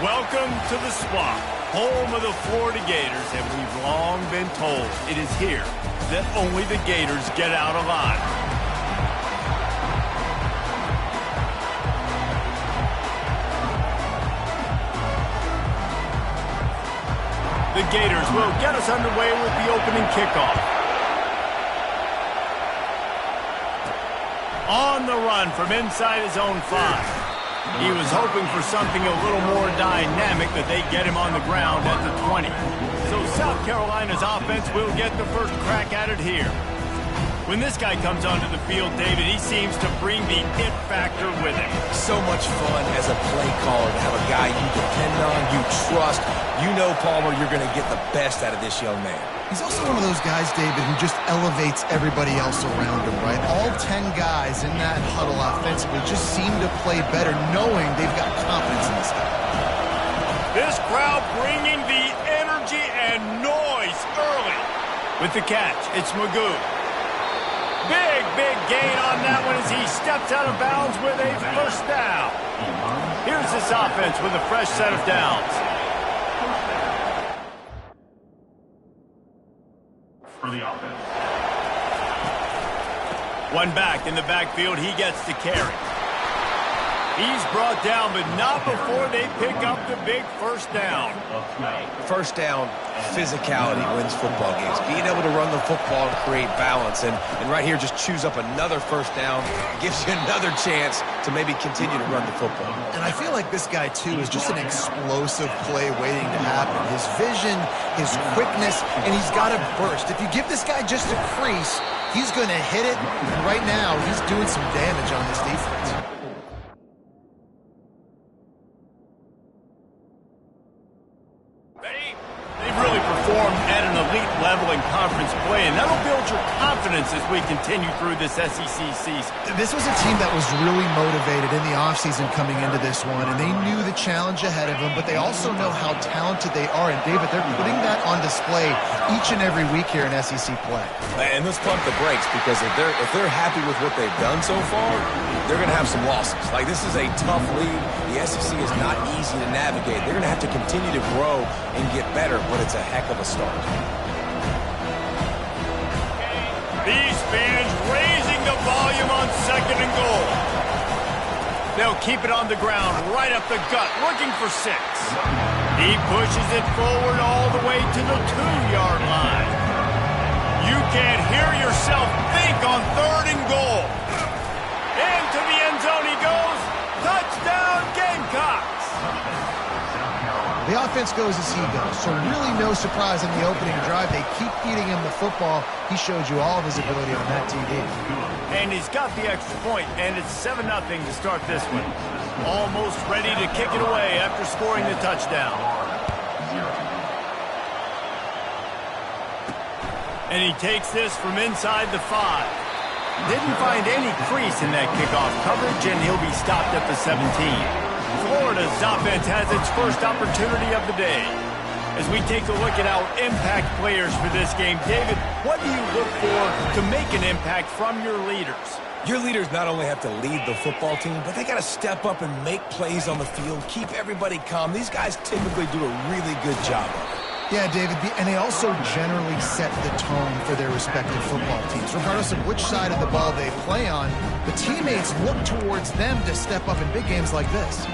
Welcome to the Swamp, home of the Florida Gators, and we've long been told it is here that only the Gators get out alive. The Gators will get us underway with the opening kickoff. On the run from inside his own 5. He was hoping for something a little more dynamic, but they get him on the ground at the 20. So South Carolina's offense will get the first crack at it here. When this guy comes onto the field, David, he seems to bring the it factor with him. So much fun as a play caller to have a guy you depend on, you trust. You know, Palmer, you're going to get the best out of this young man. He's also one of those guys, David, who just elevates everybody else around him, right? All 10 guys in that huddle offensively just seem to play better knowing they've got confidence in this guy. This crowd bringing the energy and noise early. With the catch, it's Magoo. Big gain on that one as he steps out of bounds with a first down. Here's this offense with a fresh set of downs. For the offense. One back in the backfield, he gets the carry. He's brought down, but not before they pick up the big first down. First down, physicality wins football games. Being able to run the football and create balance. And right here, just choose up another first down. Gives you another chance to maybe continue to run the football. And I feel like this guy, too, is just an explosive play waiting to happen. His vision, his quickness, and he's got a burst. If you give this guy just a crease, he's going to hit it. And right now, he's doing some damage on this defense. At an elite level in conference play, and that'll build your confidence as we continue through this SEC season. This was a team that was really motivated in the offseason coming into this one, and they knew the challenge ahead of them, but they also know how talented they are, and David, they're putting that on display each and every week here in SEC play. And let's pump the brakes, because if they're happy with what they've done so far, they're going to have some losses. Like, this is a tough league. The SEC is not easy to navigate. They're going to have to continue to grow and get better, but it's a heck of a start. These fans raising the volume on 2nd and goal. They'll keep it on the ground, right up the gut, looking for 6. He pushes it forward all the way to the 2-yard line. You can't hear yourself think on 3rd and goal. Into the end zone he goes. Touchdown, Gamecocks! The offense goes as he goes, so really no surprise in the opening drive. They keep feeding him the football. He showed you all of his ability on that TD. And he's got the extra point, and it's 7-0 to start this one. Almost ready to kick it away after scoring the touchdown. And he takes this from inside the 5. Didn't find any crease in that kickoff coverage, and he'll be stopped at the 17. Florida's offense has its first opportunity of the day. As we take a look at our impact players for this game, David, what do you look for to make an impact from your leaders? Your leaders not only have to lead the football team, but they got to step up and make plays on the field, keep everybody calm. These guys typically do a really good job of it. Yeah, David, and they also generally set the tone for their respective football teams. Regardless of which side of the ball they play on, the teammates look towards them to step up in big games like this.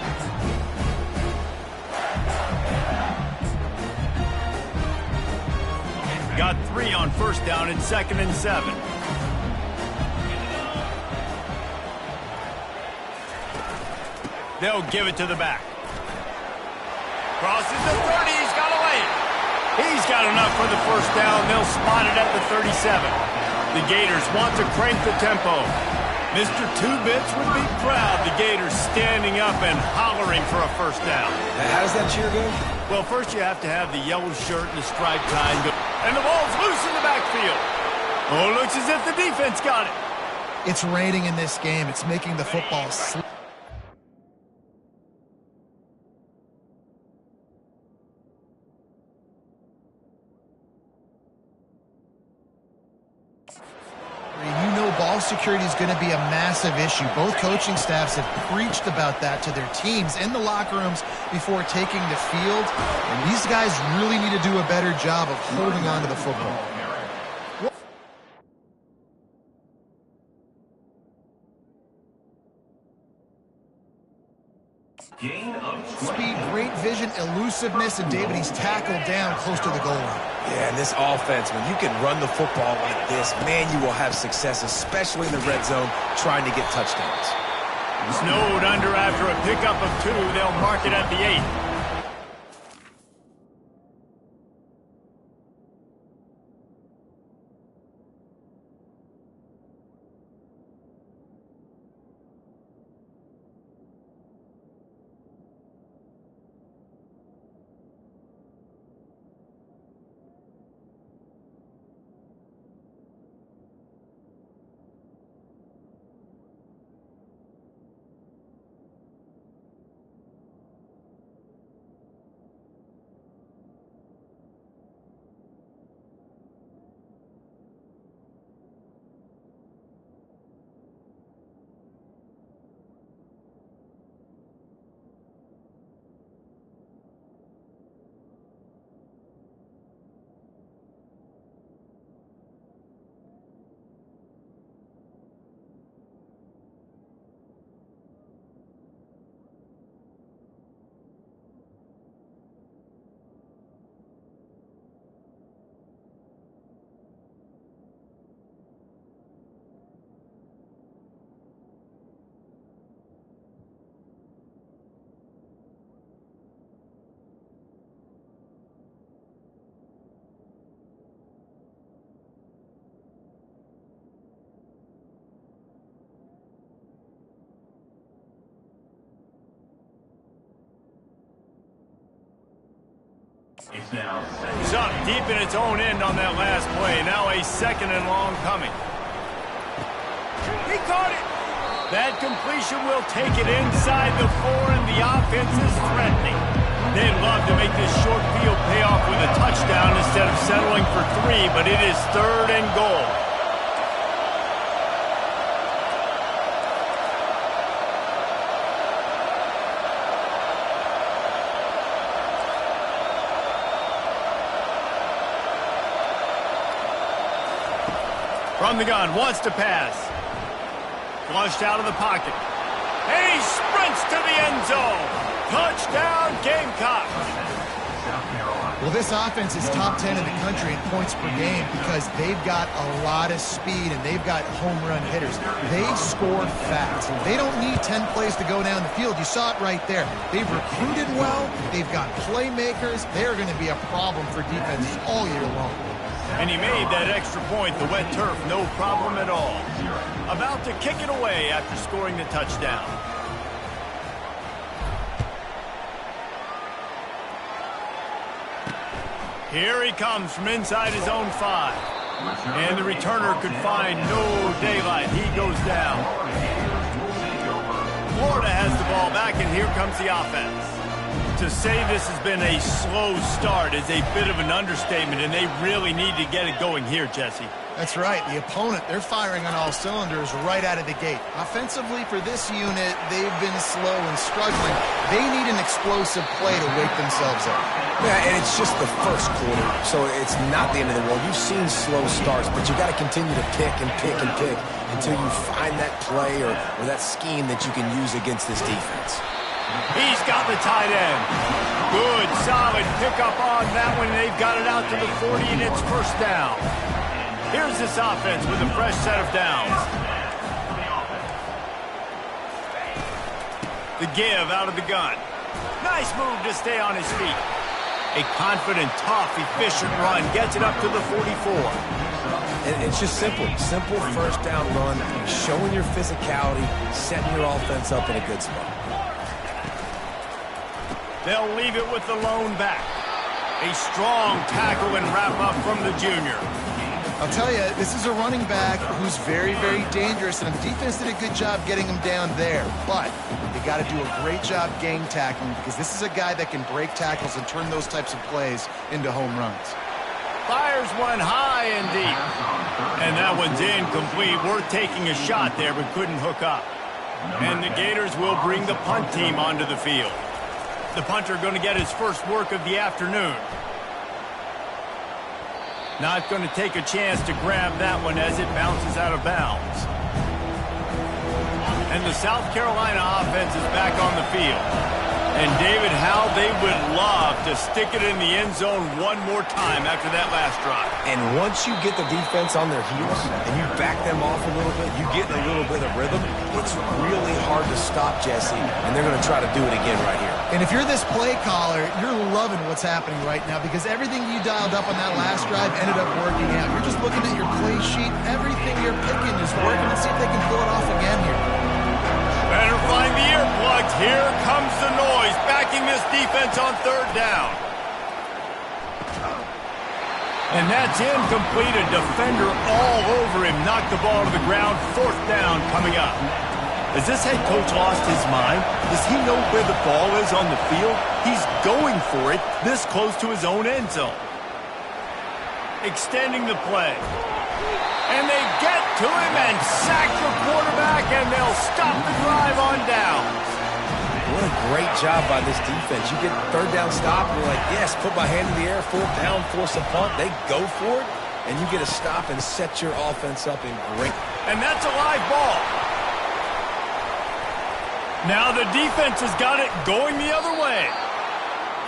Got 3 on first down and 2nd and 7. They'll give it to the back. Crosses the 30, he's got to lay it. He's got enough for the first down. They'll spot it at the 37. The Gators want to crank the tempo. Mr. Two-Bits would be proud. The Gators standing up and hollering for a first down. How does that cheer go? Well, first you have to have the yellow shirt and the striped tie. And the ball's loose in the backfield. Oh, looks as if the defense got it. It's raining in this game. It's making the football slip. security is going to be a massive issue. Both coaching staffs have preached about that to their teams in the locker rooms before taking the field. And these guys really need to do a better job of holding on to the football. Speed, great vision, elusiveness, and David, he's tackled down close to the goal line. Yeah, and this offense, when you can run the football like this, man, you will have success, especially in the red zone, trying to get touchdowns. Snowed under after a pickup of 2. They'll mark it at the 8. He's up deep in its own end on that last play. Now a 2nd and long coming. He caught it. That completion will take it inside the 4, and the offense is threatening. They'd love to make this short field pay off with a touchdown instead of settling for 3, but it is 3rd and goal. From the gun, wants to pass. Flushed out of the pocket. And he sprints to the end zone. Touchdown, Gamecock. Well, this offense is top 10 in the country in points per game because they've got a lot of speed and they've got home run hitters. They score fast. They don't need 10 plays to go down the field. You saw it right there. They've recruited well. They've got playmakers. They're going to be a problem for defenses all year long. And he made that extra point, the wet turf, no problem at all. About to kick it away after scoring the touchdown. Here he comes from inside his own 5. And the returner could find no daylight. He goes down. Florida has the ball back, and here comes the offense. To say this has been a slow start is a bit of an understatement, and they really need to get it going here, Jesse. That's right. The opponent, they're firing on all cylinders right out of the gate. Offensively, for this unit, they've been slow and struggling. They need an explosive play to wake themselves up. Yeah, and it's just the first quarter, so it's not the end of the world. You've seen slow starts, but you got to continue to pick and pick and pick until you find that play or that scheme that you can use against this defense. He's got the tight end. Good, solid pickup on that one. They've got it out to the 40, and it's 1st down. Here's this offense with a fresh set of downs. The give out of the gun. Nice move to stay on his feet. A confident, tough, efficient run gets it up to the 44. And it's just simple. Simple 1st down run, showing your physicality, setting your offense up in a good spot. They'll leave it with the lone back. A strong tackle and wrap-up from the junior. I'll tell you, this is a running back who's very, very dangerous, and the defense did a good job getting him down there. But they got to do a great job gang tackling because this is a guy that can break tackles and turn those types of plays into home runs. Fires one high and deep. And that one's incomplete. Worth taking a shot there, but couldn't hook up. And the Gators will bring the punt team onto the field. The punter going to get his first work of the afternoon. Not going to take a chance to grab that one as it bounces out of bounds. And the South Carolina offense is back on the field. And David, how they would love to stick it in the end zone one more time after that last drive. And once you get the defense on their heels and you back them off a little bit, you get a little bit of rhythm, it's really hard to stop, Jesse, and they're going to try to do it again right here. And if you're this play caller, you're loving what's happening right now because everything you dialed up on that last drive ended up working out. You're just looking at your play sheet. Everything you're picking is working. Let's see if they can pull it off again here. Better find the earplugs. Here comes the noise, backing this defense on third down. And that's incomplete. A defender all over him. Knocked the ball to the ground. Fourth down coming up. Has this head coach lost his mind? Does he know where the ball is on the field? He's going for it this close to his own end zone. Extending the play. And they get to him and sack the quarterback, and they'll stop the drive on downs. What a great job by this defense. You get third down stop, and you're like, yes, put my hand in the air, fourth down, force a punt. They go for it, and you get a stop and set your offense up in great. And that's a live ball. Now the defense has got it going the other way.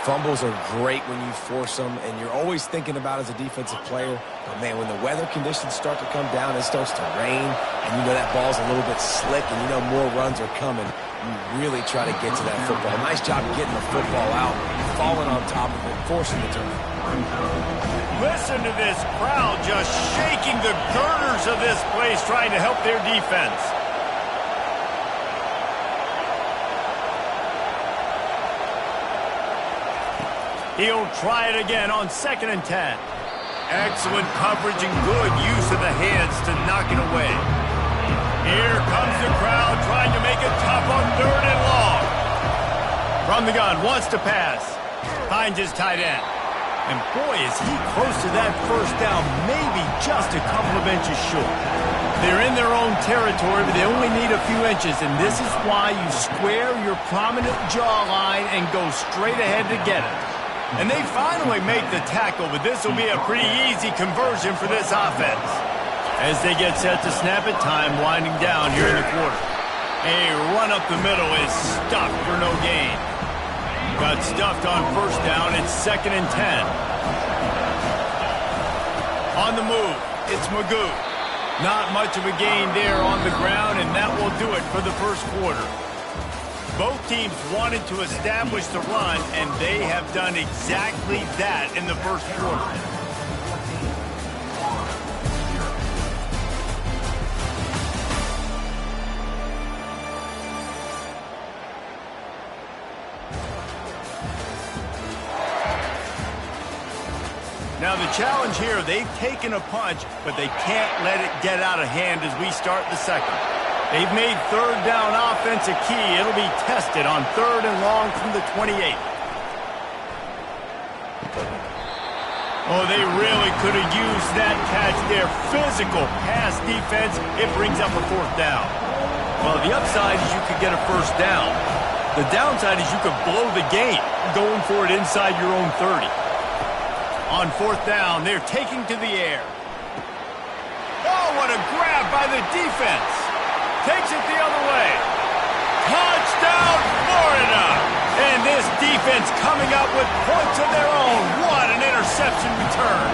Fumbles are great when you force them, and you're always thinking about as a defensive player, but man, when the weather conditions start to come down, it starts to rain, and you know that ball's a little bit slick, and you know more runs are coming, you really try to get to that football. Nice job getting the football out, falling on top of it, forcing the turnover. Listen to this crowd just shaking the girders of this place, trying to help their defense. He'll try it again on 2nd and 10. Excellent coverage and good use of the hands to knock it away. Here comes the crowd trying to make it tough on 3rd and long. From the gun, wants to pass. Finds his tight end. And boy, is he close to that first down, maybe just a couple of inches short. They're in their own territory, but they only need a few inches, and this is why you square your prominent jawline and go straight ahead to get it. And they finally make the tackle, but this will be a pretty easy conversion for this offense. As they get set to snap it, time winding down here in the quarter. A run up the middle is stuffed for no gain. Got stuffed on first down, it's 2nd and 10. On the move, it's Magoo. Not much of a gain there on the ground, and that will do it for the first quarter. Both teams wanted to establish the run, and they have done exactly that in the first quarter. Now the challenge here, they've taken a punch, but they can't let it get out of hand as we start the second. They've made 3rd down offense a key. It'll be tested on 3rd and long from the 28. Oh, they really could have used that catch there. Physical pass defense. It brings up a 4th down. Well, the upside is you could get a first down. The downside is you could blow the game going for it inside your own 30. On 4th down, they're taking to the air. Oh, what a grab by the defense. Takes it the other way. Touchdown, Florida! And this defense coming up with points of their own. What an interception return.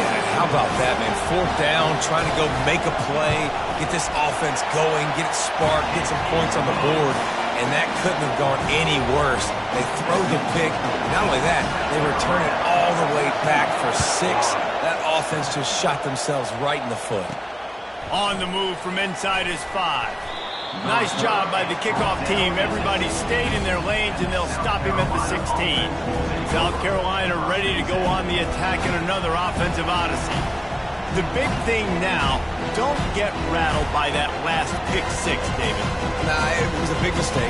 Yeah, how about that, man? 4th down, trying to go make a play, get this offense going, get it sparked, get some points on the board. And that couldn't have gone any worse. They throw the pick. And not only that, they return it all the way back for 6. That offense just shot themselves right in the foot. On the move from inside his 5. Nice job by the kickoff team. Everybody stayed in their lanes, and they'll stop him at the 16. South Carolina ready to go on the attack in another offensive odyssey. The big thing now, don't get rattled by that last pick six, David. Nah, it was a big mistake.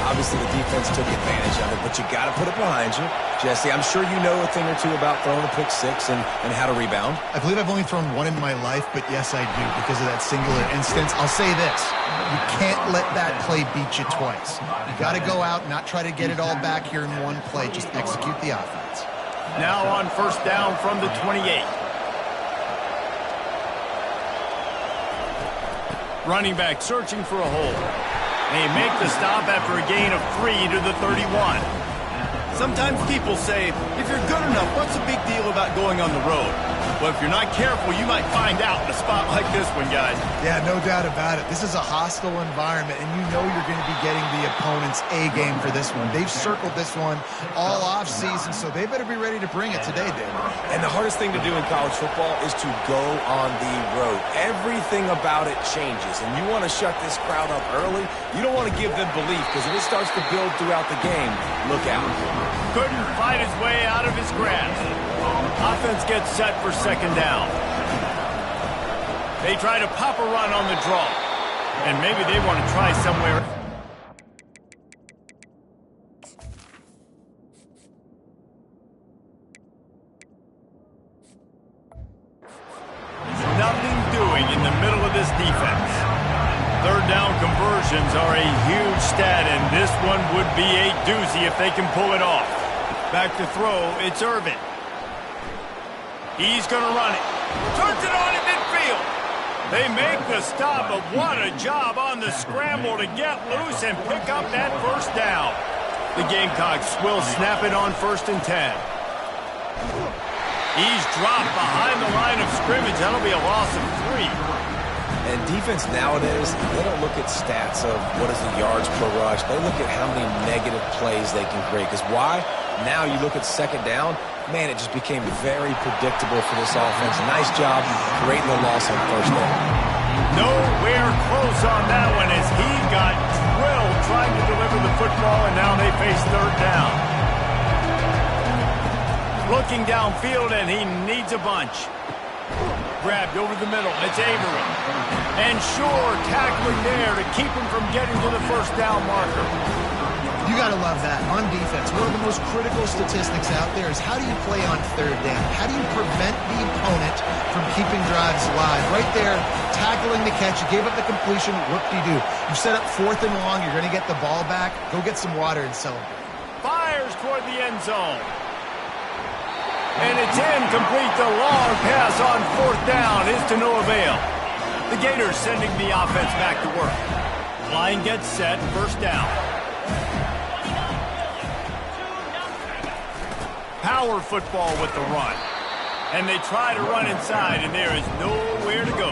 Obviously, the defense took advantage of it, but you got to put it behind you. Jesse, I'm sure you know a thing or two about throwing a pick six and how to rebound. I believe I've only thrown one in my life, but yes, I do because of that singular instance. I'll say this. You can't let that play beat you twice. You got to go out and not try to get it all back here in one play. Just execute the offense. Now on first down from the 28. Running back searching for a hole. They make the stop after a gain of 3 to the 31. Sometimes people say, if you're good enough, what's the big deal about going on the road? Well, if you're not careful, you might find out in a spot like this one, guys. Yeah, no doubt about it. This is a hostile environment, and you know you're going to be getting the opponent's A game for this one. They've circled this one all offseason, so they better be ready to bring it today, David. And the hardest thing to do in college football is to go on the road. Everything about it changes, and you want to shut this crowd up early. You don't want to give them belief, because if it starts to build throughout the game, look out. Couldn't fight his way out of his grasp. Offense gets set for second down. They try to pop a run on the draw. And maybe they want to try somewhere. Nothing doing in the middle of this defense. Third down conversions are a huge stat, and this one would be a doozy if they can pull it off. Back to throw, it's Irvin. He's going to run it. Turns it on in midfield. They make the stop, but what a job on the scramble to get loose and pick up that first down. The Gamecocks will snap it on 1st and 10. He's dropped behind the line of scrimmage. That'll be a loss of 3. And defense nowadays, they don't look at stats of what is the yards per rush. They look at how many negative plays they can create. Because why? Now you look at second down, man, it just became very predictable for this offense. Nice job creating the loss on first down. Nowhere close on that one as he got drilled trying to deliver the football, and now they face third down. Looking downfield, and he needs a bunch. Grabbed over the middle. It's Avery. And sure, tackling there to keep him from getting to the first down marker. You got to love that. On defense, one of the most critical statistics out there is how do you play on third down? How do you prevent the opponent from keeping drives alive? Right there, tackling the catch. You gave up the completion. Whoop-de-doo. You set up 4th and long. You're going to get the ball back. Go get some water and celebrate. Fires toward the end zone. And it's incomplete. The long pass on 4th down is to no avail. The Gators sending the offense back to work. Line gets set. First down. Power football with the run. And they try to run inside, and there is nowhere to go.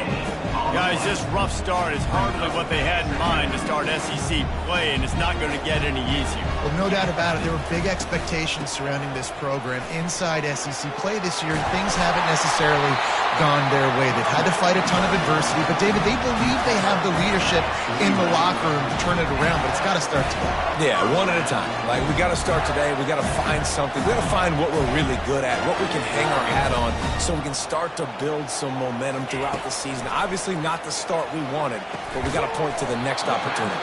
Guys, this rough start is hardly what they had in mind to start SEC play, and it's not going to get any easier. Well, no doubt about it. There were big expectations surrounding this program inside SEC play this year, and things haven't necessarily gone their way. They've had to fight a ton of adversity, but, David, they believe they have the leadership in the locker room to turn it around, but it's got to start today. Yeah, one at a time. Like, we got to start today. We got to find something. We got to find what we're really good at, what we can hang our hat on, so we can start to build some momentum throughout the season. Obviously, not the start we wanted, but we got to point to the next opportunity.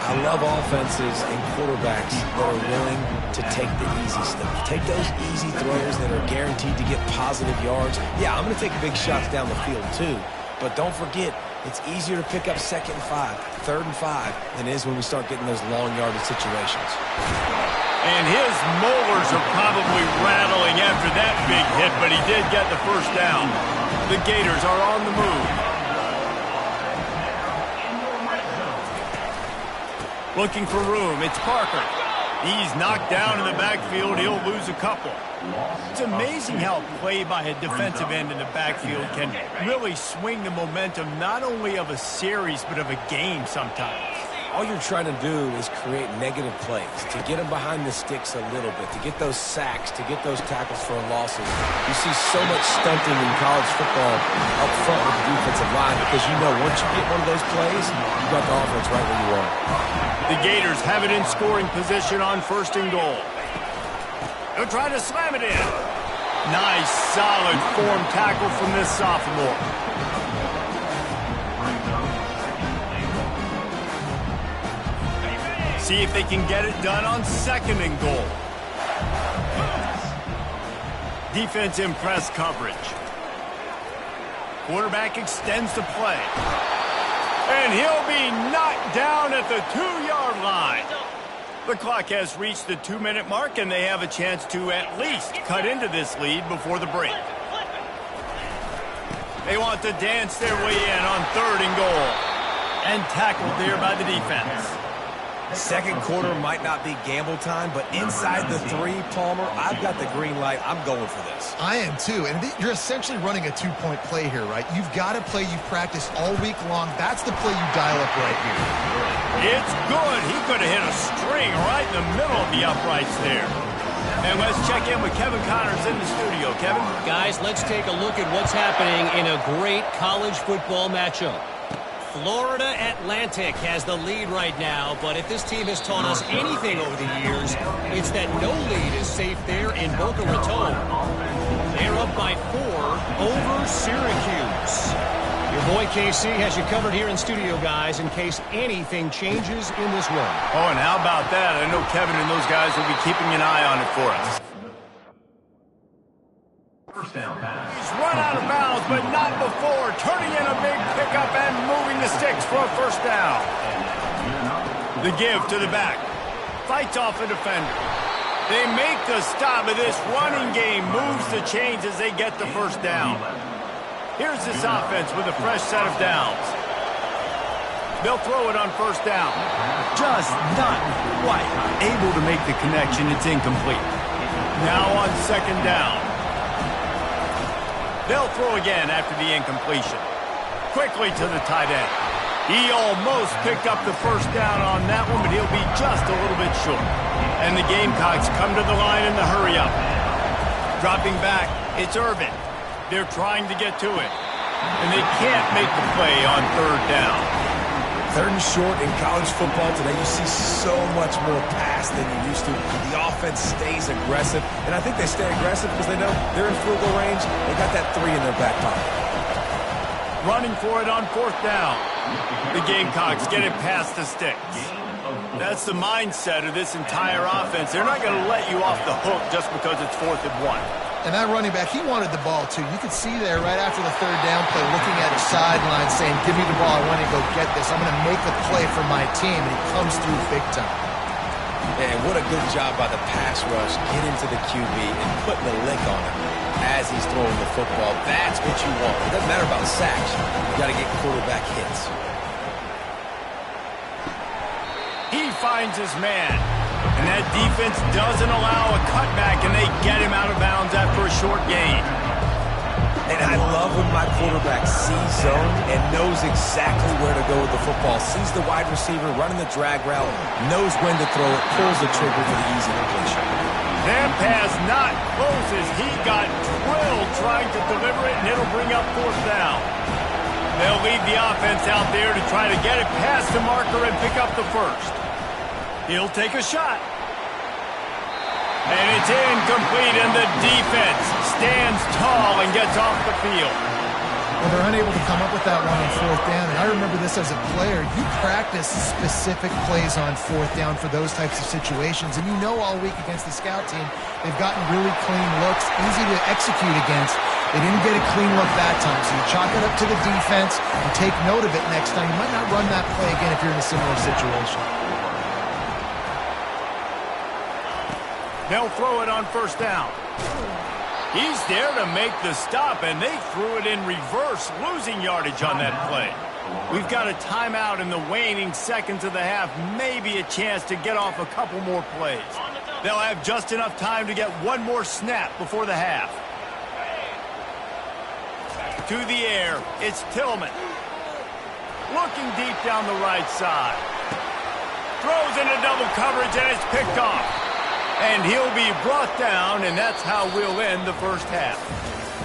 I love offenses and quarterbacks that are willing to take the easy stuff. Take those easy throws that are guaranteed to get positive yards. Yeah, I'm going to take big shots down the field too, but don't forget, it's easier to pick up 2nd and 5, 3rd and 5 than it is when we start getting those long yardage situations. And his molars are probably rattling after that big hit, but he did get the first down. The Gators are on the move. Looking for room, it's Parker. He's knocked down in the backfield. He'll lose a couple. It's amazing how play by a defensive end in the backfield can really swing the momentum not only of a series but of a game sometimes. All you're trying to do is create negative plays, to get them behind the sticks a little bit, to get those sacks, to get those tackles for losses. You see so much stunting in college football up front with the defensive line because you know once you get one of those plays, you got the offense right where you want. The Gators have it in scoring position on 1st and goal. They'll try to slam it in. Nice, solid form tackle from this sophomore. See if they can get it done on 2nd and goal. Defense in press coverage. Quarterback extends the play. And he'll be knocked down at the 2-yard line. The clock has reached the 2-minute mark, and they have a chance to at least cut into this lead before the break. They want to dance their way in on 3rd and goal. And tackled there by the defense. Second quarter might not be gamble time, but inside the 3, Palmer, I've got the green light. I'm going for this. I am too, and you're essentially running a 2-point play here, right? You've got a play you've practiced all week long. That's the play you dial up right here. It's good. He could have hit a string right in the middle of the uprights there. And let's check in with Kevin Connors in the studio. Kevin? Guys, let's take a look at what's happening in a great college football matchup. Florida Atlantic has the lead right now, but if this team has taught us anything over the years, it's that no lead is safe there in Boca Raton. They're up by 4 over Syracuse. Your boy KC has you covered here in studio, guys, in case anything changes in this one. Oh, and how about that? I know Kevin and those guys will be keeping an eye on it for us. He's run out of bounds, but not before. Turning in a big pickup and moving the sticks for a 1st down. The give to the back. Fights off a defender. They make the stop of this running game. Moves the chains as they get the 1st down. Here's this offense with a fresh set of downs. They'll throw it on 1st down. Just not quite able to make the connection. It's incomplete. Now on 2nd down. They'll throw again after the incompletion. Quickly to the tight end. He almost picked up the 1st down on that one, but he'll be just a little bit short. And the Gamecocks come to the line in the hurry-up. Dropping back, it's Irvin. They're trying to get to it. And they can't make the play on 3rd down. 3rd and short in college football today, you see so much more pass than you used to. The offense stays aggressive, and I think they stay aggressive because they know they're in field goal range. They got that 3 in their back pocket. Running for it on 4th down. The Gamecocks get it past the sticks. That's the mindset of this entire offense. They're not going to let you off the hook just because it's 4th and 1. And that running back, he wanted the ball too. You could see there right after the 3rd down play looking at his sideline saying, give me the ball, I want to go get this. I'm going to make a play for my team, and he comes through big time. And what a good job by the pass rush. Get into the QB and putting a lick on him as he's throwing the football. That's what you want. It doesn't matter about sacks. You got to get quarterback hits. He finds his man. And that defense doesn't allow a cutback, and they get him out of bounds after a short gain. And I love when my quarterback sees zone and knows exactly where to go with the football. Sees the wide receiver running the drag route, knows when to throw it, pulls the trigger for the easy completion. That pass not close as he got drilled trying to deliver it, and it'll bring up 4th down. They'll leave the offense out there to try to get it past the marker and pick up the 1st. He'll take a shot. And it's incomplete, and the defense stands tall and gets off the field. Well, they're unable to come up with that one on 4th down. And I remember this as a player. You practice specific plays on 4th down for those types of situations. And you know all week against the scout team, they've gotten really clean looks, easy to execute against. They didn't get a clean look that time. So you chalk it up to the defense and take note of it next time. You might not run that play again if you're in a similar situation. They'll throw it on 1st down. He's there to make the stop, and they threw it in reverse, losing yardage on that play. We've got a timeout in the waning seconds of the half, maybe a chance to get off a couple more plays. They'll have just enough time to get one more snap before the half. To the air, it's Tillman. Looking deep down the right side. Throws into double coverage, and it's picked off. And he'll be brought down, and that's how we'll end the 1st half.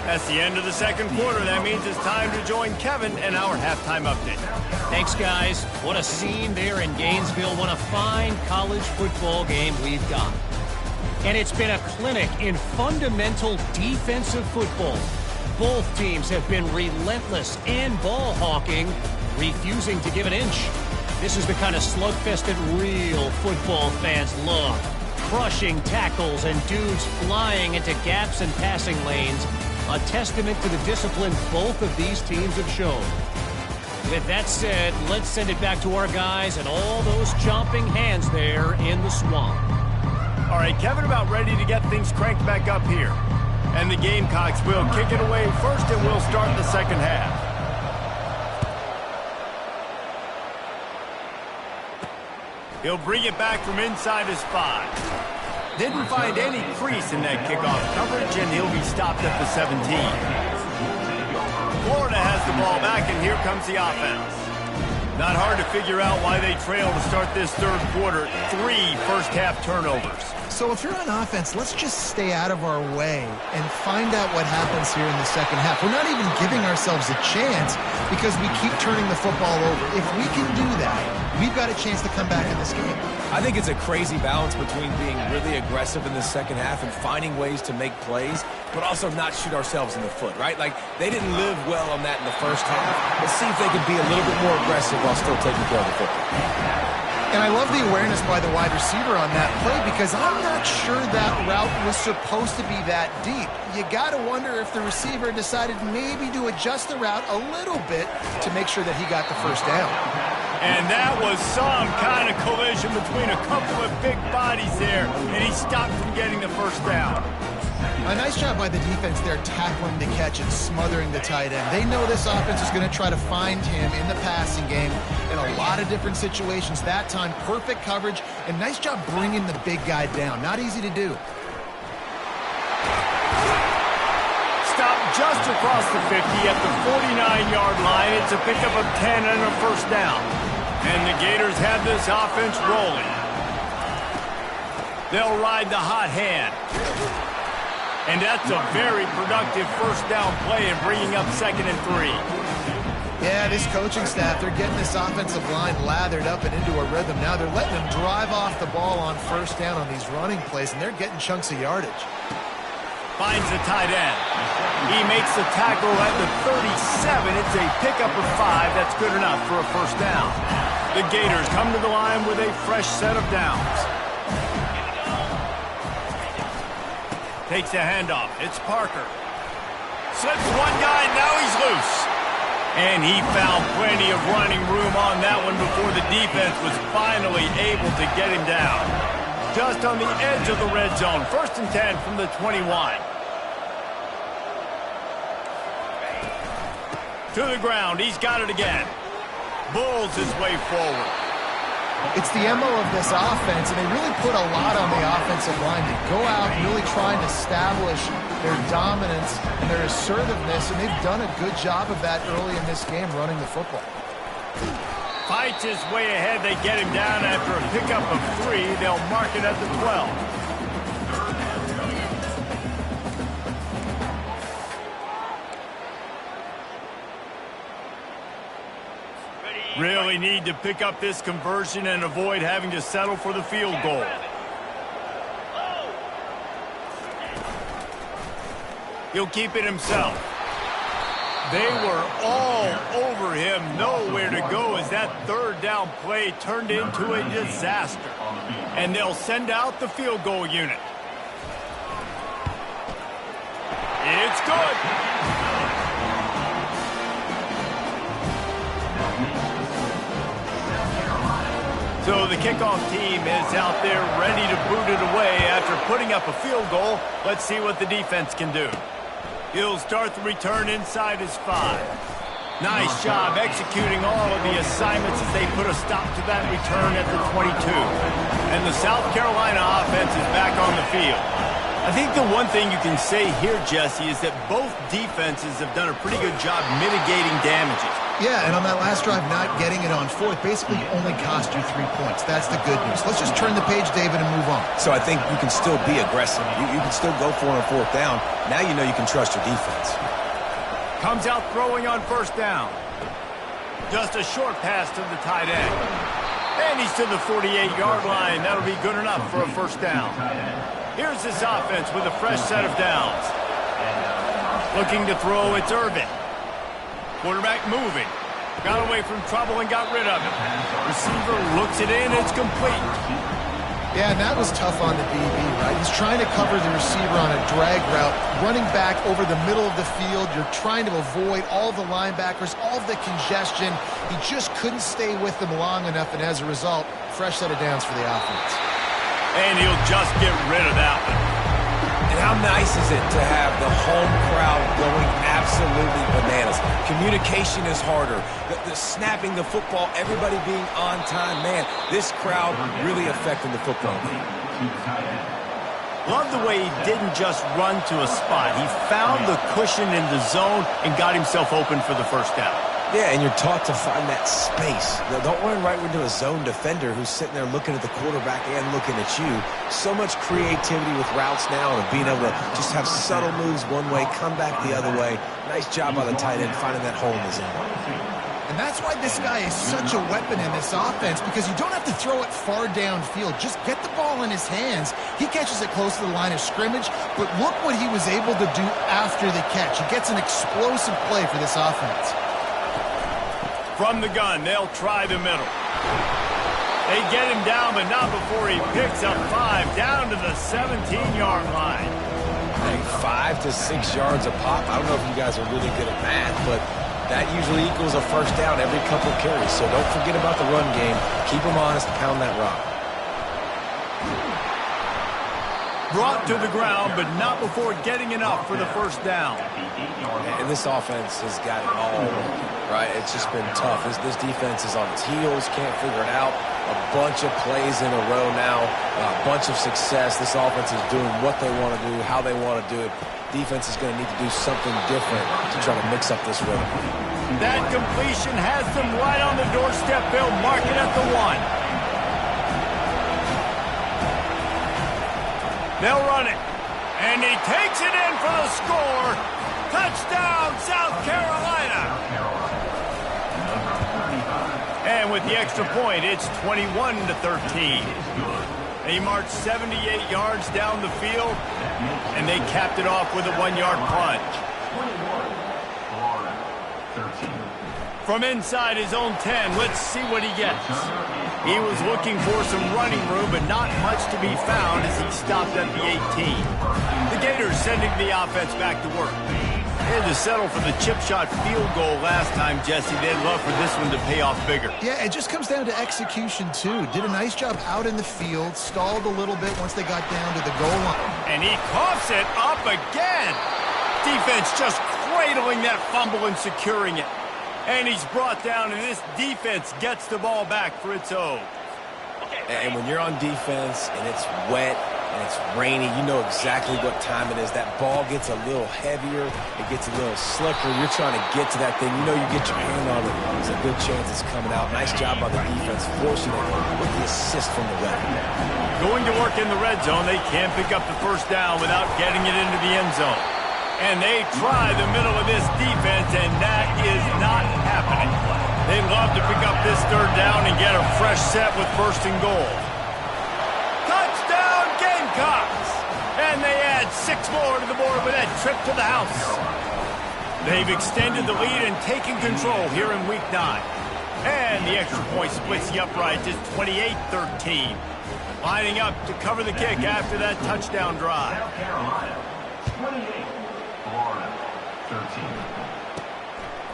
That's the end of the 2nd quarter. That means it's time to join Kevin and our halftime update. Thanks, guys. What a scene there in Gainesville. What a fine college football game we've got. And it's been a clinic in fundamental defensive football. Both teams have been relentless and ball hawking, refusing to give an inch. This is the kind of slugfest that real football fans love. Crushing tackles and dudes flying into gaps and passing lanes. A testament to the discipline both of these teams have shown. With that said, let's send it back to our guys and all those chomping hands there in the swamp. All right, Kevin about ready to get things cranked back up here. And the Gamecocks will kick it away first, and we'll start the second half. He'll bring it back from inside his 5. Didn't find any crease in that kickoff coverage, and he'll be stopped at the 17. Florida has the ball back, and here comes the offense. Not hard to figure out why they trail to start this third quarter. 3 first-half turnovers. So if you're on offense, let's just stay out of our way and find out what happens here in the second half. We're not even giving ourselves a chance because we keep turning the football over. If we can do that, we've got a chance to come back in this game. I think it's a crazy balance between being really aggressive in the second half and finding ways to make plays, but also not shoot ourselves in the foot, right? Like, they didn't live well on that in the first half. Let's see if they can be a little bit more aggressive while still taking care of the football. And I love the awareness by the wide receiver on that play because I'm not sure that route was supposed to be that deep. You got to wonder if the receiver decided maybe to adjust the route a little bit to make sure that he got the first down. And that was some kind of collision between a couple of big bodies there, and he stopped from getting the first down. A nice job by the defense there tackling the catch and smothering the tight end. They know this offense is going to try to find him in the passing game in a lot of different situations. That time, perfect coverage, and nice job bringing the big guy down. Not easy to do. Stopped just across the 50 at the 49-yard line. It's a pickup of 10 and a first down. And the Gators have this offense rolling. They'll ride the hot hand. And that's a very productive first down play and bringing up 2nd and 3. Yeah, this coaching staff, they're getting this offensive line lathered up and into a rhythm. Now they're letting them drive off the ball on first down on these running plays, and they're getting chunks of yardage. Finds the tight end. He makes the tackle at the 37. It's a pickup of 5. That's good enough for a first down. The Gators come to the line with a fresh set of downs. Takes a handoff. It's Parker. Slips one guy, now he's loose. And he found plenty of running room on that one before the defense was finally able to get him down. Just on the edge of the red zone. 1st and 10 from the 21. To the ground. He's got it again. Bulls his way forward. It's the MO of this offense, and they really put a lot on the offensive line to go out and really try and establish their dominance and their assertiveness, and they've done a good job of that early in this game running the football. Fights his way ahead. They get him down after a pickup of 3. They'll mark it at the 12. Really need to pick up this conversion and avoid having to settle for the field goal. He'll keep it himself. They were all over him, nowhere to go as that 3rd down play turned into a disaster. And they'll send out the field goal unit. It's good. So the kickoff team is out there ready to boot it away after putting up a field goal. Let's see what the defense can do. He'll start the return inside his 5. Nice job executing all of the assignments as they put a stop to that return at the 22. And the South Carolina offense is back on the field. I think the one thing you can say here, Jesse, is that both defenses have done a pretty good job mitigating damages. Yeah, and on that last drive, not getting it on 4th basically only cost you 3 points. That's the good news. Let's just turn the page, David, and move on. So I think you can still be aggressive. You can still go for it on 4th down. Now you know you can trust your defense. Comes out throwing on 1st down. Just a short pass to the tight end. And he's to the 48-yard line. That'll be good enough for a first down. Here's this offense with a fresh set of downs. Looking to throw, it's Irvin. Quarterback moving. Got away from trouble and got rid of it. Receiver looks it in, it's complete. Yeah, and that was tough on the DB, right? He's trying to cover the receiver on a drag route, running back over the middle of the field. You're trying to avoid all the linebackers, all of the congestion. He just couldn't stay with them long enough, and as a result, fresh set of downs for the offense. And he'll just get rid of that one. And how nice is it to have the home crowd going absolutely bananas? Communication is harder. The snapping the football, everybody being on time. Man, this crowd really affecting the football game. Love the way he didn't just run to a spot. He found the cushion in the zone and got himself open for the first down. Yeah, and you're taught to find that space. Don't run right into a zone defender who's sitting there looking at the quarterback and looking at you. So much creativity with routes now and being able to just have subtle moves one way, come back the other way. Nice job by the tight end finding that hole in the zone. And that's why this guy is such a weapon in this offense, because you don't have to throw it far downfield. Just get the ball in his hands. He catches it close to the line of scrimmage, but look what he was able to do after the catch. He gets an explosive play for this offense. From the gun, they'll try the middle. They get him down, but not before he picks up 5 down to the 17-yard line. Hey, 5 to 6 yards a pop. I don't know if you guys are really good at math, but that usually equals a first down every couple carries. So don't forget about the run game. Keep them honest, pound that rock. Brought to the ground, but not before getting enough for the first down. And this offense has got it all working, right? It's just been tough. This defense is on its heels, can't figure it out. A bunch of plays in a row now, a bunch of success. This offense is doing what they want to do, how they want to do it. Defense is going to need to do something different to try to mix up this rhythm. That completion has them right on the doorstep. They'll mark it at the 1. They'll run it. And he takes it in for the score. Touchdown, South Carolina. And with the extra point, it's 21-13. They marched 78 yards down the field, and they capped it off with a 1-yard plunge. From inside his own 10, let's see what he gets. He was looking for some running room, but not much to be found as he stopped at the 18. The Gators sending the offense back to work. They had to settle for the chip shot field goal last time, Jesse. They'd love for this one to pay off bigger. Yeah, it just comes down to execution, too. Did a nice job out in the field, stalled a little bit once they got down to the goal line. And he coughs it up again. Defense just cradling that fumble and securing it. And he's brought down, and this defense gets the ball back for its own. And when you're on defense and it's wet and it's rainy, you know exactly what time it is. That ball gets a little heavier. It gets a little slicker. You're trying to get to that thing. You know you get your hand on it. There's a good chance it's coming out. Nice job by the defense, forcing it with the assist from the ref. Going to work in the red zone, they can't pick up the first down without getting it into the end zone. And they try the middle of this defense, and that is not happening. They'd love to pick up this third down and get a fresh set with first and goal. Touchdown, Gamecocks! And they add 6 more to the board with that trip to the house. They've extended the lead and taken control here in Week 9. And the extra point splits the uprights. It's 28-13. Lining up to cover the kick after that touchdown drive.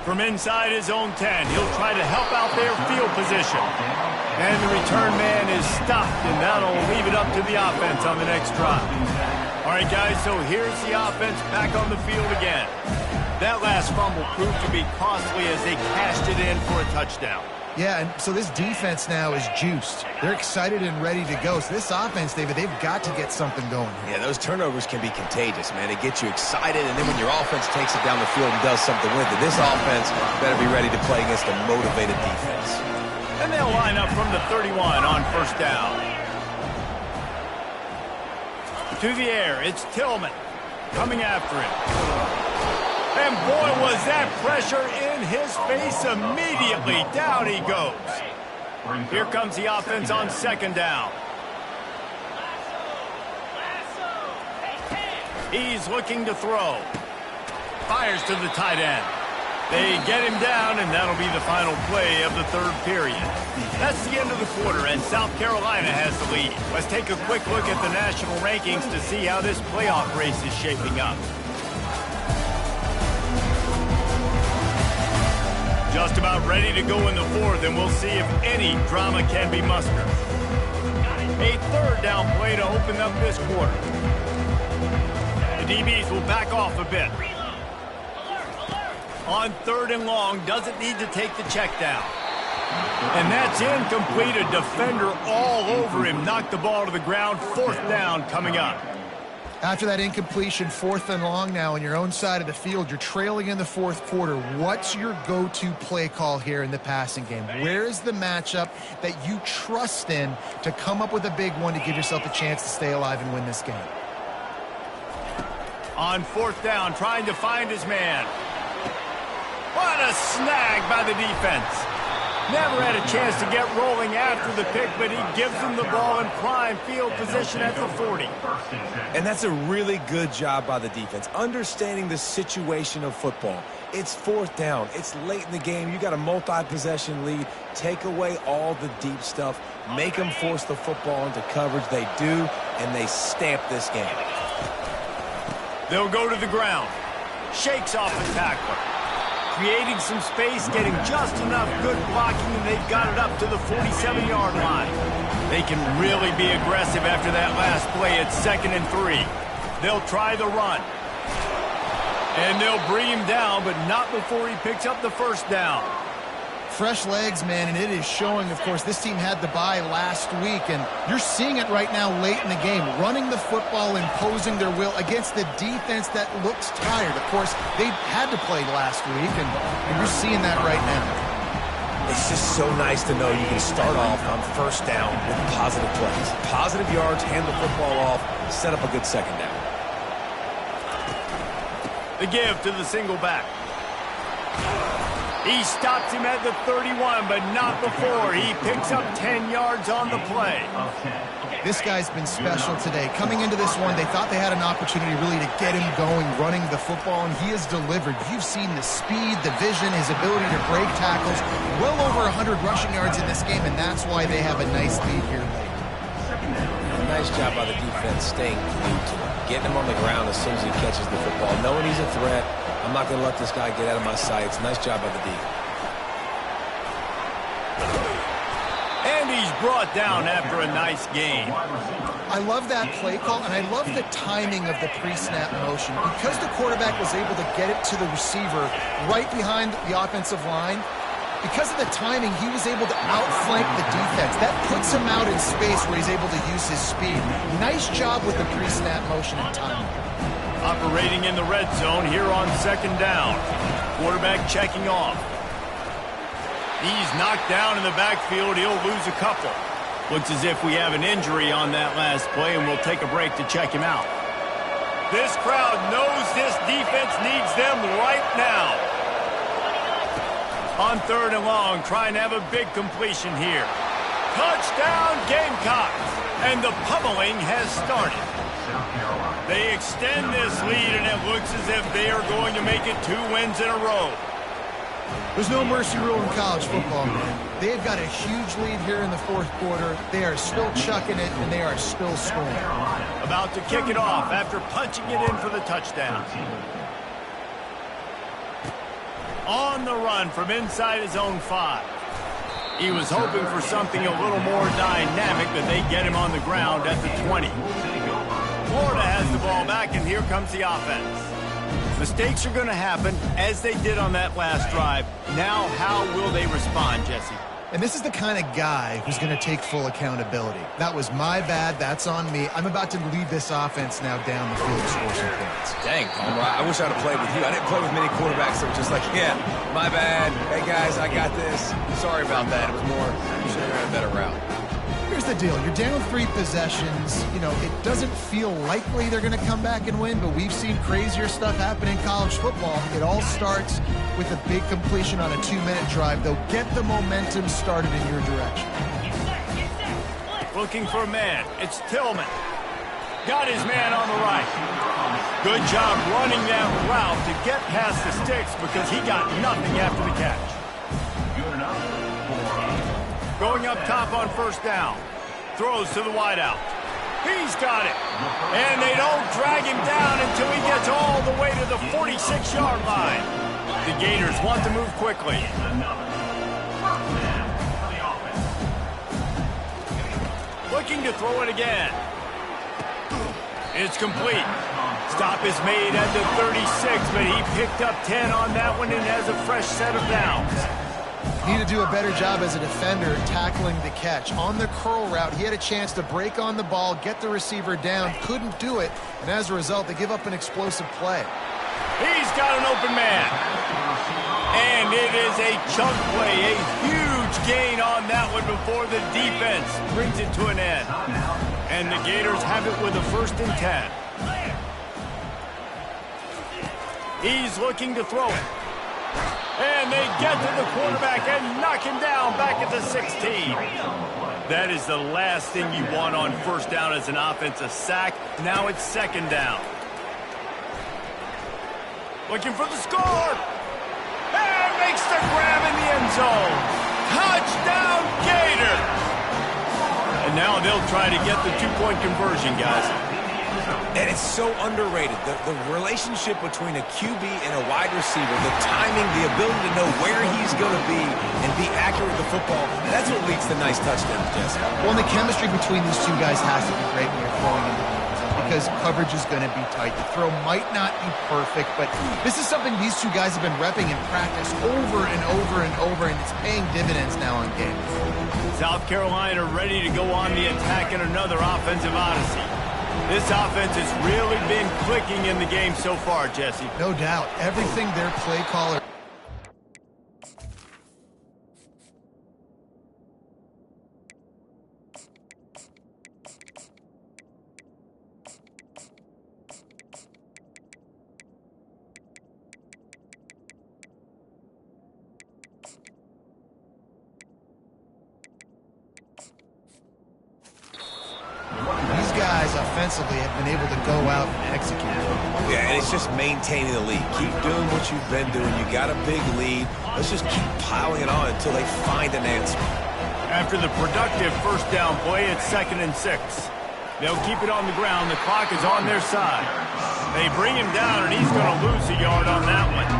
From inside his own 10, he'll try to help out their field position. And the return man is stopped, and that'll leave it up to the offense on the next drive. All right, guys, so here's the offense back on the field again. That last fumble proved to be costly as they cashed it in for a touchdown. Yeah, and so this defense now is juiced. They're excited and ready to go. So this offense, David, they've got to get something going here. Yeah, those turnovers can be contagious, man. They get you excited, and then when your offense takes it down the field and does something with it, this offense better be ready to play against a motivated defense. And they'll line up from the 31 on first down. To the air, it's Tillman coming after him. And boy, was that pressure in his face immediately. Down he goes. Here comes the offense on second down. He's looking to throw. Fires to the tight end. They get him down, and that'll be the final play of the third period. That's the end of the quarter, and South Carolina has the lead. Let's take a quick look at the national rankings to see how this playoff race is shaping up. Just about ready to go in the fourth, and we'll see if any drama can be mustered. A third down play to open up this quarter. The DBs will back off a bit. On third and long, doesn't need to take the check down. And that's incomplete. A defender all over him. Knocked the ball to the ground. Fourth down coming up. After that incompletion, fourth and long now on your own side of the field, you're trailing in the fourth quarter. What's your go-to play call here in the passing game? Where is the matchup that you trust in to come up with a big one to give yourself a chance to stay alive and win this game? On fourth down, trying to find his man. What a snag by the defense. Never had a chance to get rolling after the pick, but he gives them the ball in prime field position at the 40. And that's a really good job by the defense, understanding the situation of football. It's fourth down. It's late in the game. You got a multi-possession lead. Take away all the deep stuff. Make them force the football into coverage. They do, and they stamp this game. They'll go to the ground. Shakes off the tackler. Creating some space, getting just enough good blocking, and they've got it up to the 47-yard line. They can really be aggressive after that last play at 2nd and 3. They'll try the run. And they'll bring him down, but not before he picks up the first down. Fresh legs, man, and it is showing, of course, this team had the bye last week, and you're seeing it right now late in the game, running the football, imposing their will against the defense that looks tired. Of course, they had to play last week, and you're seeing that right now. It's just so nice to know you can start off on first down with positive plays. Positive yards, hand the football off, set up a good second down. The give to the single back. He stops him at the 31, but not before. He picks up 10 yards on the play. This guy's been special today. Coming into this one, they thought they had an opportunity really to get him going, running the football, and he has delivered. You've seen the speed, the vision, his ability to break tackles. Well over 100 rushing yards in this game, and that's why they have a nice lead here late. Nice job by the defense staying glued to him, getting him on the ground as soon as he catches the football, knowing he's a threat. I'm not going to let this guy get out of my sights. Nice job by the D. And he's brought down after a nice gain. I love that play call, and I love the timing of the pre-snap motion. Because the quarterback was able to get it to the receiver right behind the offensive line, because of the timing, he was able to outflank the defense. That puts him out in space where he's able to use his speed. Nice job with the pre-snap motion and timing. Operating in the red zone here on 2nd down. Quarterback checking off. He's knocked down in the backfield. He'll lose a couple. Looks as if we have an injury on that last play, and we'll take a break to check him out. This crowd knows this defense needs them right now. On 3rd and long, trying to have a big completion here. Touchdown, Gamecocks! And the pummeling has started. They extend this lead, and it looks as if they are going to make it 2 wins in a row. There's no mercy rule in college football, man. They've got a huge lead here in the fourth quarter. They are still chucking it, and they are still scoring. About to kick it off after punching it in for the touchdown. On the run from inside his own 5. He was hoping for something a little more dynamic, but they get him on the ground at the 20. Florida has the ball back, and here comes the offense. Mistakes are going to happen, as they did on that last drive. Now, how will they respond, Jesse? And this is the kind of guy who's going to take full accountability. That was my bad. That's on me. I'm about to lead this offense now down the field to score some points. Dang, Palmer, I wish I'd have played with you. I didn't play with many quarterbacks that were just like, yeah, my bad. Hey, guys, I got this. Sorry about that. It was more, you should have ran a better route. Here's the deal. You're down 3 possessions. You know, it doesn't feel likely they're going to come back and win, but we've seen crazier stuff happen in college football. It all starts with a big completion on a 2-minute drive. They'll get the momentum started in your direction. Looking for a man. It's Tillman. Got his man on the right. Good job running that route to get past the sticks because he got nothing after the catch. Going up top on first down. Throws to the wideout. He's got it. And they don't drag him down until he gets all the way to the 46-yard line. The Gators want to move quickly. Looking to throw it again. It's complete. Stop is made at the 36, but he picked up 10 on that one and has a fresh set of downs. Need to do a better job as a defender tackling the catch. On the curl route, he had a chance to break on the ball, get the receiver down, couldn't do it, and as a result, they give up an explosive play. He's got an open man. And it is a chunk play, a huge gain on that one before the defense brings it to an end. And the Gators have it with a 1st and 10. He's looking to throw it. And they get to the quarterback and knock him down back at the 16. That is the last thing you want on first down as an offense, a sack. Now it's 2nd down. Looking for the score. And makes the grab in the end zone. Touchdown, Gator. And now they'll try to get the 2-point conversion, guys. And it's so underrated. The relationship between a QB and a wide receiver, the timing, the ability to know where he's going to be and be accurate with the football, that's what leads to nice touchdowns, Jesse. Well, and the chemistry between these two guys has to be great when you're throwing into the end zone because coverage is going to be tight. The throw might not be perfect, but this is something these two guys have been repping in practice over and over and over, and it's paying dividends now in games. South Carolina ready to go on the attack in another offensive odyssey. This offense has really been clicking in the game so far, Jesse. No doubt. Everything their play caller... guys offensively have been able to go out and execute. Yeah, and it's just maintaining the lead. Keep doing what you've been doing. You got a big lead. Let's just keep piling it on until they find an answer. After the productive first down play, it's 2nd and 6. They'll keep it on the ground. The clock is on their side. They bring him down, and he's going to lose a yard on that one.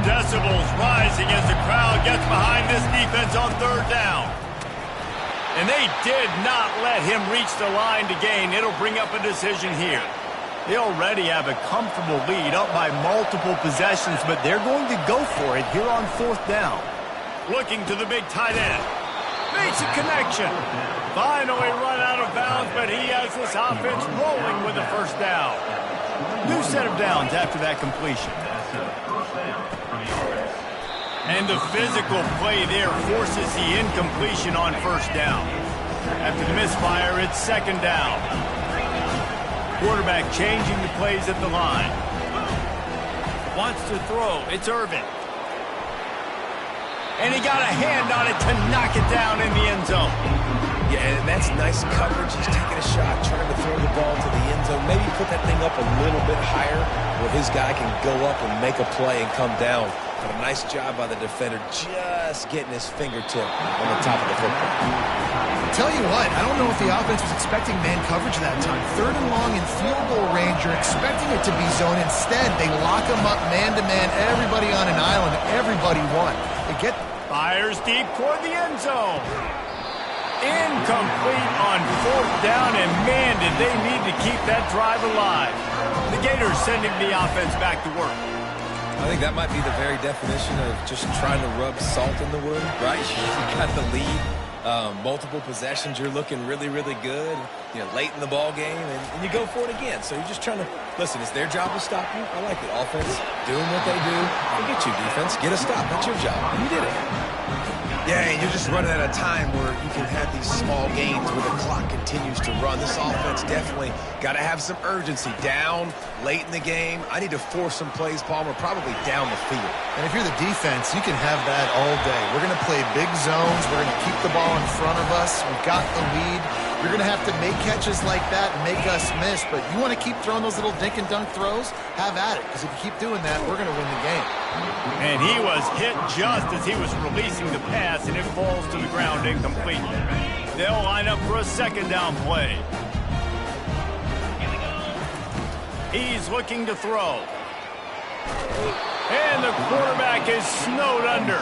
Decibels rising as the crowd gets behind this defense on 3rd down. And they did not let him reach the line to gain. It'll bring up a decision here. They already have a comfortable lead up by multiple possessions, but they're going to go for it here on 4th down. Looking to the big tight end. Makes a connection. Finally run out of bounds, but he has this offense rolling with a 1st down. New set of downs after that completion. And the physical play there forces the incompletion on 1st down. After the misfire, it's 2nd down. Quarterback changing the plays at the line. Wants to throw. It's Irvin. And he got a hand on it to knock it down in the end zone. Yeah, and that's nice coverage. He's taking a shot, trying to throw the ball to the end zone. Maybe put that thing up a little bit higher where his guy can go up and make a play and come down. But a nice job by the defender just getting his fingertip on the top of the football. Tell you what, I don't know if the offense was expecting man coverage that time. 3rd and long in field goal range, you're expecting it to be zone. Instead, they lock them up man-to-man, everybody on an island, everybody won. They get... Fires deep toward the end zone. Incomplete on 4th down, and man, did they need to keep that drive alive. The Gators sending the offense back to work. I think that might be the very definition of just trying to rub salt in the wound, right? You got the lead, multiple possessions, you're looking really, really good, late in the ball game, and you go for it again. So you're just trying to, listen, it's their job to stop you. I like it. Offense, doing what they do. Forget you, defense. Get a stop. That's your job. And you did it. Yeah, and you're just running at a time where you can have these small gains where the clock continues to run. This offense definitely got to have some urgency. Down, late in the game. I need to force some plays, Palmer, probably down the field. And if you're the defense, you can have that all day. We're going to play big zones. We're going to keep the ball in front of us. We've got the lead. You're going to have to make catches like that and make us miss, but you want to keep throwing those little dink and dunk throws? Have at it, because if you keep doing that, we're going to win the game. And he was hit just as he was releasing the pass, and it falls to the ground incomplete. They'll line up for a second down play. He's looking to throw. And the quarterback is snowed under.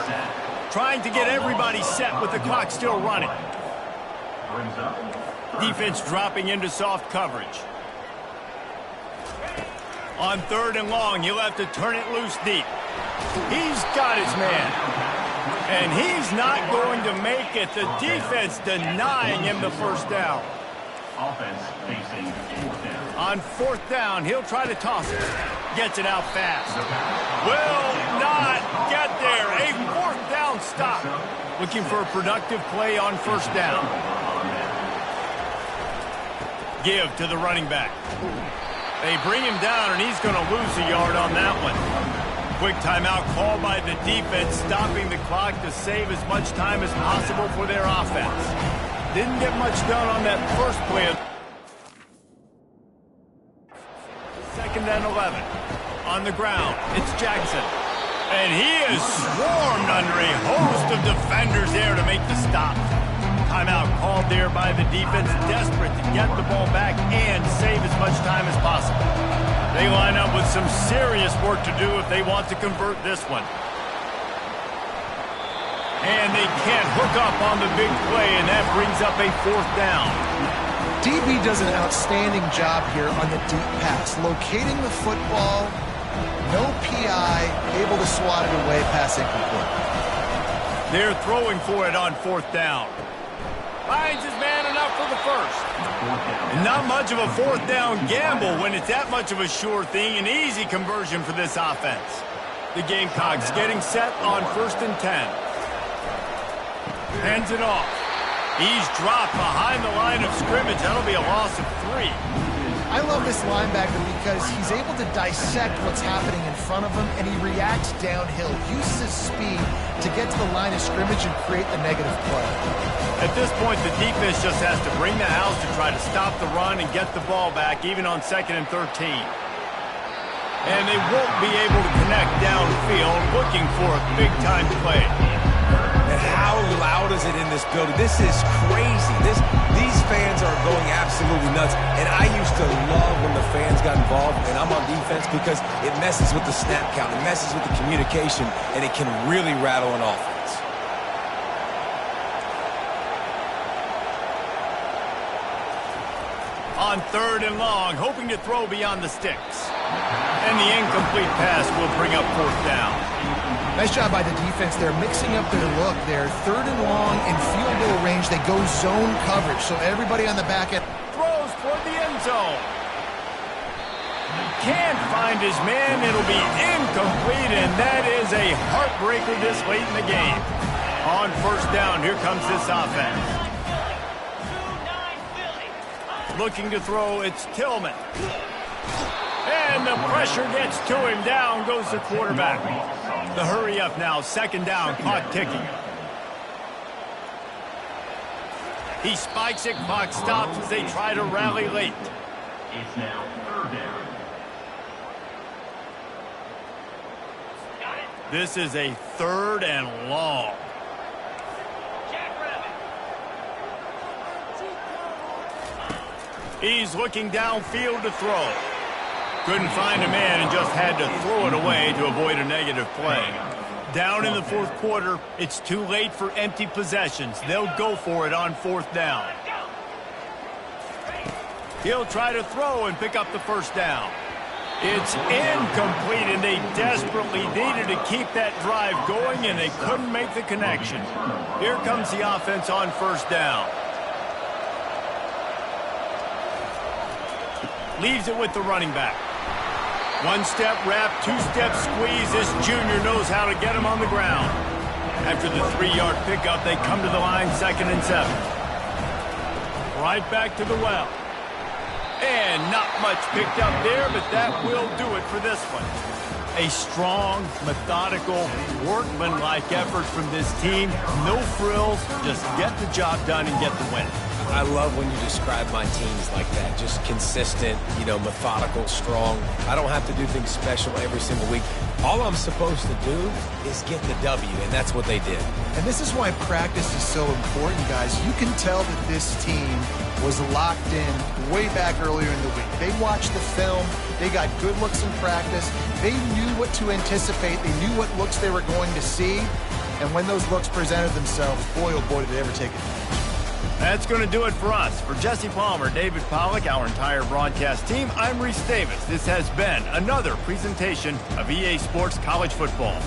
Trying to get everybody set with the clock still running. Defense dropping into soft coverage. On 3rd and long, he'll have to turn it loose deep. He's got his man. And he's not going to make it. The defense denying him the first down. Offense facing 4th down. On 4th down, he'll try to toss it. Gets it out fast. Will not get there. A 4th down stop. Looking for a productive play on 1st down. Give to the running back. They bring him down, and he's going to lose a yard on that one. Quick timeout called by the defense, stopping the clock to save as much time as possible for their offense. Didn't get much done on that first play. 2nd and 11. On the ground, it's Jackson. And he is swarmed under a host of defenders there to make the stop. Timeout called there by the defense, desperate to get the ball back and save as much time as possible. They line up with some serious work to do if they want to convert this one. And they can't hook up on the big play, and that brings up a 4th down. DB does an outstanding job here on the deep pass, locating the football, no PI, able to swat it away, pass incomplete. They're throwing for it on 4th down. Finds his man enough for the first. And not much of a 4th down gamble when it's that much of a sure thing, an easy conversion for this offense. The Gamecocks getting set on 1st and 10. Hands it off. He's dropped behind the line of scrimmage. That'll be a loss of 3. I love this linebacker because he's able to dissect what's happening in front of him, and he reacts downhill, uses his speed to get to the line of scrimmage and create a negative play. At this point, the defense just has to bring the house to try to stop the run and get the ball back, even on 2nd and 13. And they won't be able to connect downfield, looking for a big-time play. And how loud is it in this building? This is crazy. These fans are going absolutely nuts. And I used to love when the fans got involved, and I'm on defense, because it messes with the snap count, it messes with the communication, and it can really rattle an offense. On 3rd and long, hoping to throw beyond the sticks. And the incomplete pass will bring up 4th down. Nice job by the defense there, mixing up their look there. 3rd and long in field goal range. They go zone coverage, so everybody on the back end Throws toward the end zone. Can't find his man. It'll be incomplete, and that is a heartbreaker this late in the game. On 1st down, here comes this offense. Looking to throw, it's Tillman. And the pressure gets to him. Down goes the quarterback. The hurry up now, 2nd down, clock ticking. He spikes it, clock stops as they try to rally late. It's now 3rd down. This is a 3rd and long. He's looking downfield to throw. Couldn't find a man and just had to throw it away to avoid a negative play. Down in the 4th quarter, it's too late for empty possessions. They'll go for it on 4th down. He'll try to throw and pick up the 1st down. It's incomplete, and they desperately needed to keep that drive going, and they couldn't make the connection. Here comes the offense on 1st down. Leaves it with the running back. 1-step wrap, 2-step squeeze. This junior knows how to get him on the ground. After the 3-yard pickup, they come to the line, 2nd and 7. Right back to the well. And not much picked up there, but that will do it for this one. A strong, methodical, workmanlike effort from this team. No frills, just get the job done and get the win. I love when you describe my teams like that. Just consistent, methodical, strong. I don't have to do things special every single week. All I'm supposed to do is get the W, and that's what they did. And this is why practice is so important, guys. You can tell that this team was locked in way back earlier in the week. They watched the film. They got good looks in practice. They knew what to anticipate. They knew what looks they were going to see. And when those looks presented themselves, boy, oh boy, did they ever take advantage. That's going to do it for us. For Jesse Palmer, David Pollack, our entire broadcast team, I'm Reese Davis. This has been another presentation of EA Sports College Football.